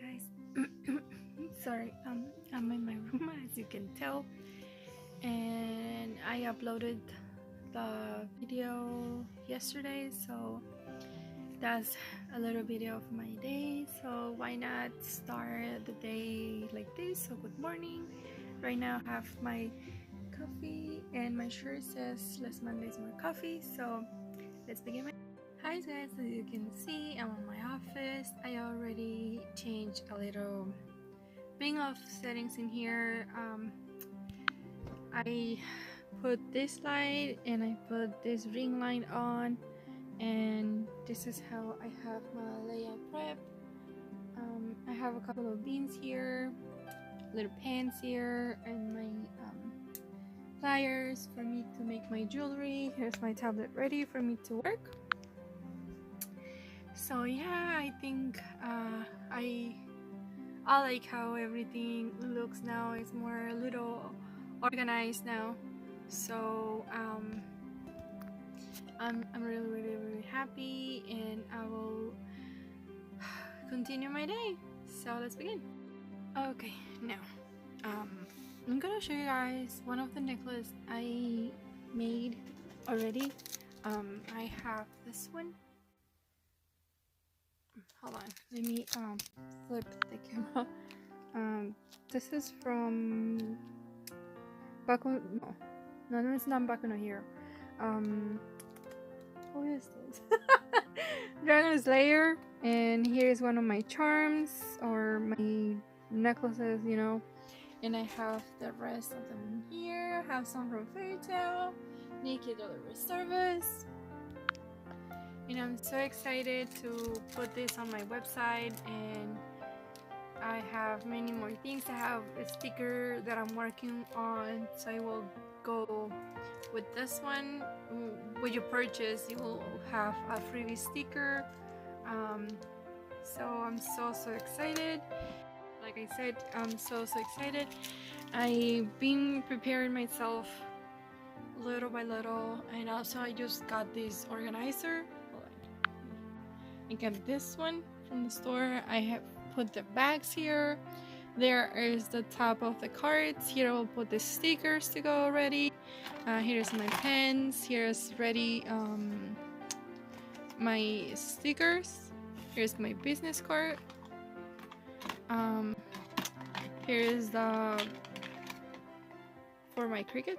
guys. Sorry, I'm in my room as you can tell, and I uploaded the video yesterday, so that's a little video of my day. So why not start the day like this? So good morning. Right now I have my coffee and my shirt says less Mondays more coffee, so let's begin. Hi guys, as you can see, I'm in my office. I already changed a little bit of settings in here. I put this light and I put this ring light on, and this is how I have my layout prep. I have a couple of beans here, little pans here, and my pliers for me to make my jewelry. Here's my tablet ready for me to work. So yeah, I think I like how everything looks now. It's more a little organized now. So I'm really happy, and I will continue my day. So let's begin. Okay, now I'm gonna show you guys one of the necklaces I made already. I have this one. Hold on, let me flip the camera. This is from Baku. No, it's not Baku no Hero. What is this? Dragon Slayer. And here's one of my charms or my necklaces, you know. And I have the rest of them here. I have some from Fairy Tail, Naked Delivery Service. And I'm so excited to put this on my website, and I have many more things. I have a sticker that I'm working on, so I will go with this one. With your purchase, you will have a freebie sticker. So I'm so excited. Like I said, I'm so excited. I've been preparing myself little by little, and also I just got this organizer. I got this one from the store. I have put the bags here. There is the top of the cards. Here I will put the stickers to go already. Here's my pens. Here's ready my stickers. Here's my business card. Here's the for my Cricut,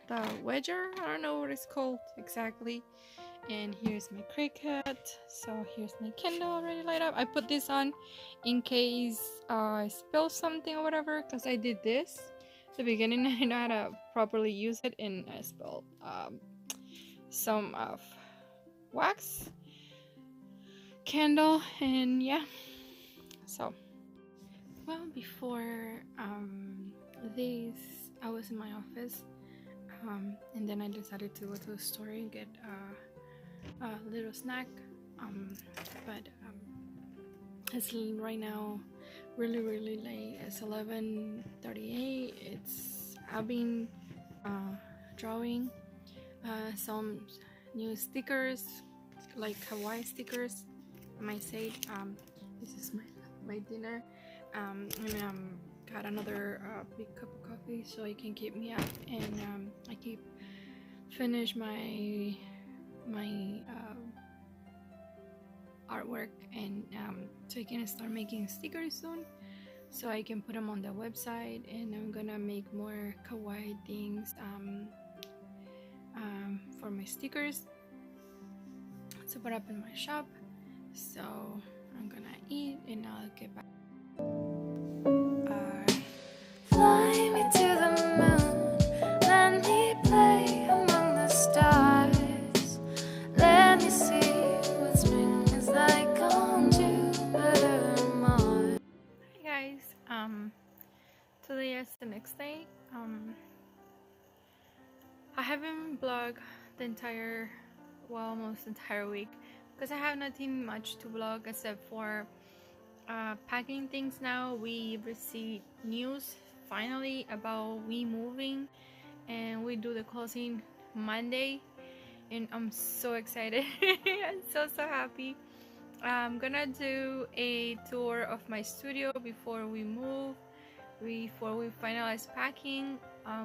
the wedger. I don't know what it's called exactly. And here's my Cricut. So here's my candle already light up. I put this on in case I spill something or whatever, because I did this at the beginning. I know how to properly use it, and I spilled some of wax candle. And yeah, so well, before this I was in my office, and then I decided to go to the store and get a little snack, but it's right now really late. It's 11:38. I've been drawing some new stickers, like Hawaii stickers. I might say this is my dinner, and got another big cup of coffee so it can keep me up, and I keep finish my artwork, and so I can start making stickers soon, so I can put them on the website. And I'm gonna make more kawaii things for my stickers to put up in my shop. So I'm gonna eat and I'll get back. Fly me to the moon, let me play among the stars, let me see what spring is like on Jupiter and Mars. Hi guys, today is the next day. I haven't vlogged the entire, well, almost entire week, because I have nothing much to vlog except for packing things. Now we received news finally about we moving, and we do the closing Monday, and I'm so excited. I'm so happy. I'm gonna do a tour of my studio before we move, before we finalize packing.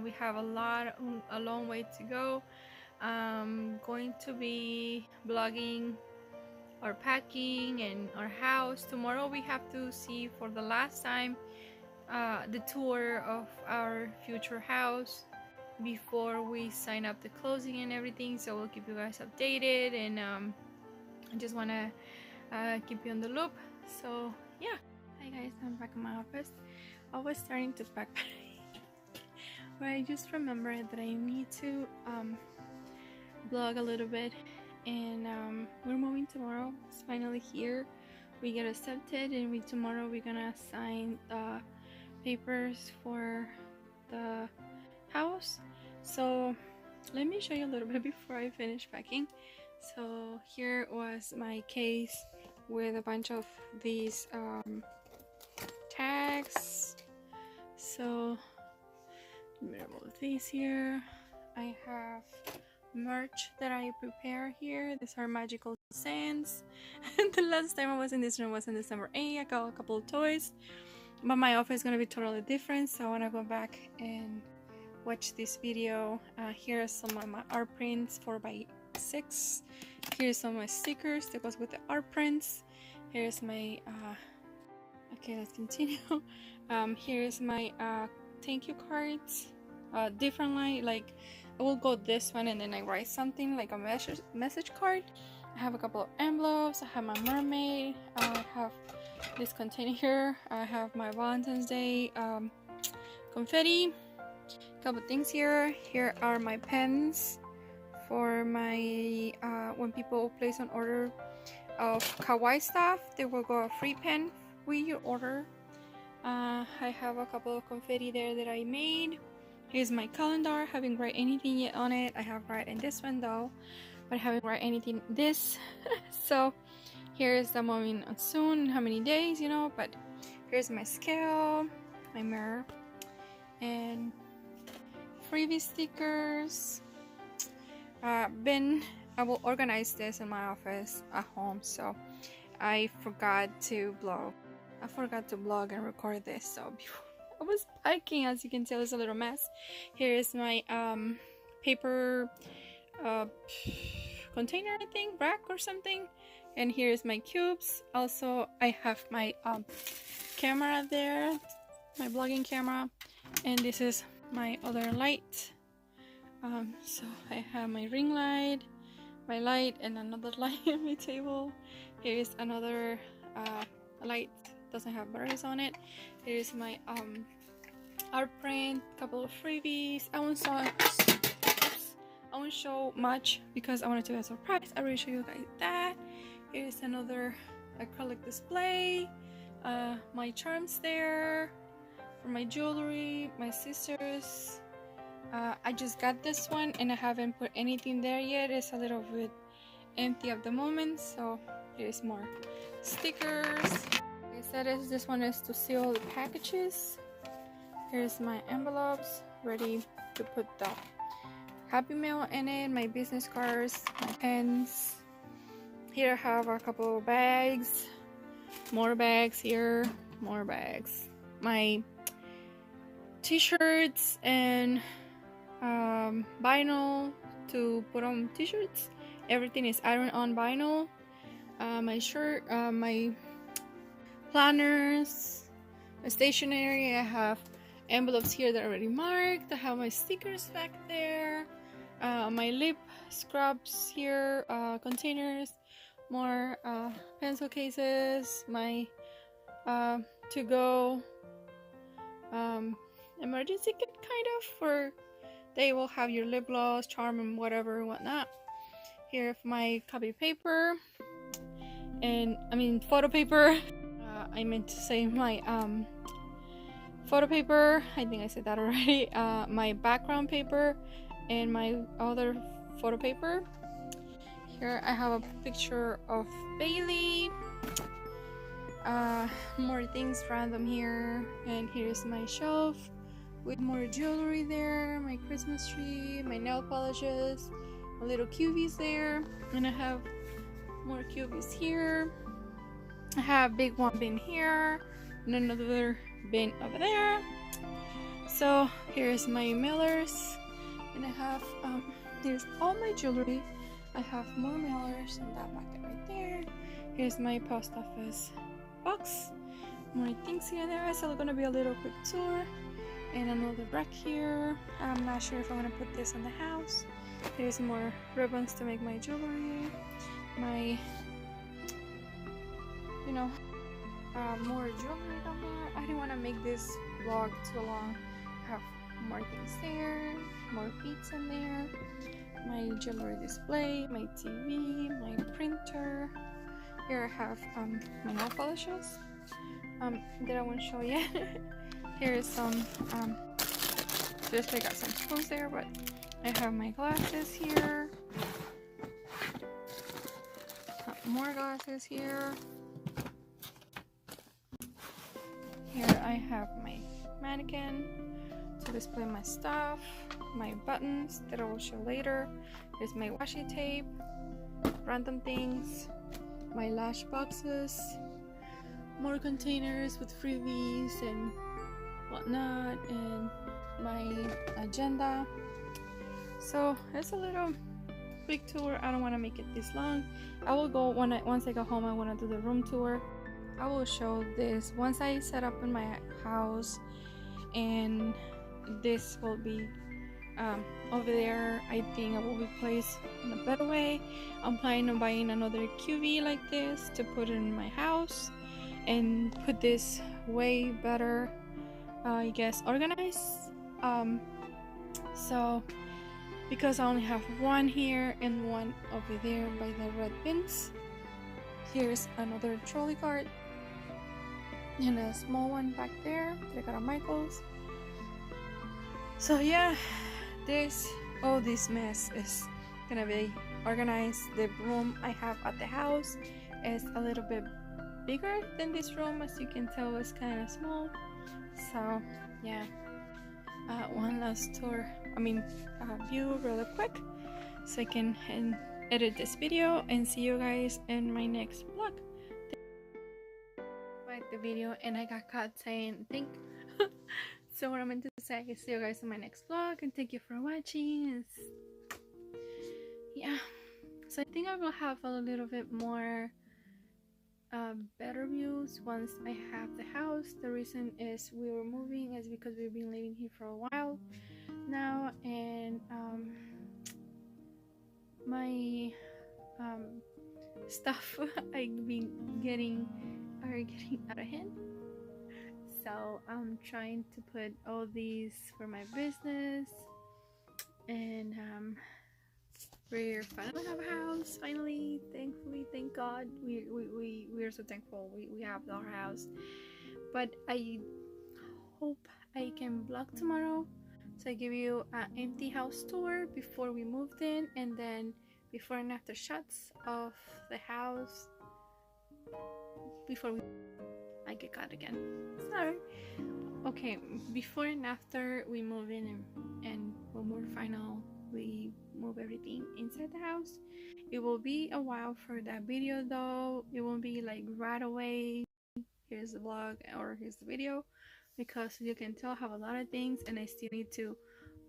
We have a long way to go. I'm going to be vlogging our packing and our house. Tomorrow we have to see for the last time the tour of our future house before we sign up the closing and everything, so we'll keep you guys updated, and I just want to keep you on the loop. So yeah, hi guys, I'm back in my office. I was starting to pack but I just remembered that I need to vlog a little bit, and we're moving tomorrow. It's finally here. We get accepted, and tomorrow we're gonna sign the papers for the house. So let me show you a little bit before I finish packing. So here was my case with a bunch of these tags. So remove these here. I have merch that I prepare here. These are magical sands. The last time I was in this room was in December 8th. I got a couple of toys, but my outfit is gonna be totally different, so I want to go back and watch this video. Here are some of my art prints 4x6. Here's some of my stickers that goes with the art prints. Here's my okay, let's continue. Here's my thank you cards, different like I will go this one and then I write something like a message card. I have a couple of envelopes. I have my mermaid. I have this container here. I have my Valentine's Day confetti. Couple things here. Here are my pens for my when people place an order of kawaii stuff, they will go a free pen with your order. I have a couple of confetti there that I made. Here's my calendar. I haven't write anything yet on it. I have written this one though, but I haven't write anything this. So here's the moment soon, how many days, you know. But here's my scale, my mirror, and freebie stickers. I will organize this in my office at home, so I forgot to vlog. And record this, so before I was packing, as you can tell, it's a little mess. Here is my paper container, I think, rack or something, and here's my cubes. Also, I have my camera there, my vlogging camera, and this is my other light. So I have my ring light, my light, and another light on my table. Here is another light, doesn't have batteries on it. Here is my art print, couple of freebies. I won't show much because I wanted to be a surprise. I already show you guys that. Here's another acrylic display. My charms there for my jewelry, my scissors. I just got this one and I haven't put anything there yet. It's a little bit empty at the moment, so here's more stickers. Like I said, this one is to seal the packages. Here's my envelopes ready to put the Happy Mail in it, my business cards, my pens. Here I have a couple of bags, more bags here, more bags. My t-shirts and vinyl to put on t-shirts. Everything is iron on vinyl. My shirt, my planners, my stationery. I have envelopes here that are already marked. I have my stickers back there. My lip scrubs here, containers, more pencil cases, my to-go emergency kit, kind of, for they will have your lip gloss, charm, and whatever and whatnot. Here my copy paper, and I mean photo paper. I meant to say my photo paper. I think I said that already. My background paper and my other photo paper. Here I have a picture of Bailey. More things random here, and here's my shelf with more jewelry there, my Christmas tree, my nail polishes, a little cubies there, and I have more cubies here. I have a big one bin here and another bin over there. So here's my mailers, and I have here's all my jewelry. I have more mailers in that bucket right there. Here's my post office box. More things here and there. So it's gonna be a little quick tour. And another rack here. I'm not sure if I'm gonna put this in the house. Here's more ribbons to make my jewelry. My, you know, more jewelry down there. I didn't want to make this vlog too long. I have more things there, more beads in there, my jewelry display, my TV, my printer. Here I have my nail polishes that I won't show yet. Here's some just I got some spoons there, but I have my glasses here, more glasses here. Here I have my mannequin to display my stuff, my buttons that I will show later. Here's my washi tape, random things, my lash boxes, more containers with freebies and whatnot, and my agenda. So it's a little big tour. I don't want to make it this long. I will go once I go home. I want to do the room tour. I will show this once I set up in my house, and this will be over there. I think I will be placed in a better way. I'm planning on buying another QV like this to put in my house and put this way better, I guess, organized. So because I only have one here and one over there by the red bins. Here's another trolley cart and a small one back there that I got on Michael's. So yeah, all this mess is gonna be organized. The room I have at the house is a little bit bigger than this room. As you can tell, it's kind of small. So yeah, one last tour, view really quick so I can edit this video and see you guys in my next vlog. Like the video and I got caught saying think. So what I meant to say is see you guys in my next vlog, and thank you for watching. Yeah, so I think I will have a little bit more better views once I have the house. The reason is we were moving is because we've been living here for a while now, and my stuff I've been getting are getting out of hand. So I'm trying to put all these for my business, and we're finally have a house. Finally, thankfully, thank God. We're so thankful we have our house. But I hope I can vlog tomorrow, so I give you an empty house tour before we moved in, and then before and after shots of the house before I get caught again. Sorry. Okay, before and after we move in, and when we're final, we move everything inside the house. It will be a while for that video though. It won't be like right away. Here's the vlog or here's the video, because you can tell I have a lot of things and I still need to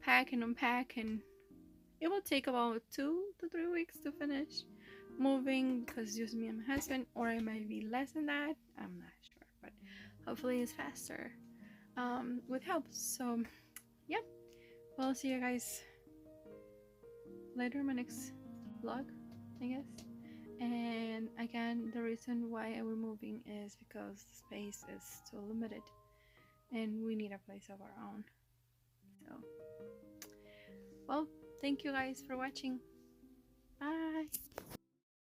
pack and unpack, and it will take about 2 to 3 weeks to finish moving because just me and my husband, or it might be less than that. I'm not sure, but hopefully it's faster with help. So yeah, we'll see you guys later in my next vlog, I guess. And again, the reason why we're moving is because the space is so limited and we need a place of our own. So well, thank you guys for watching. Bye.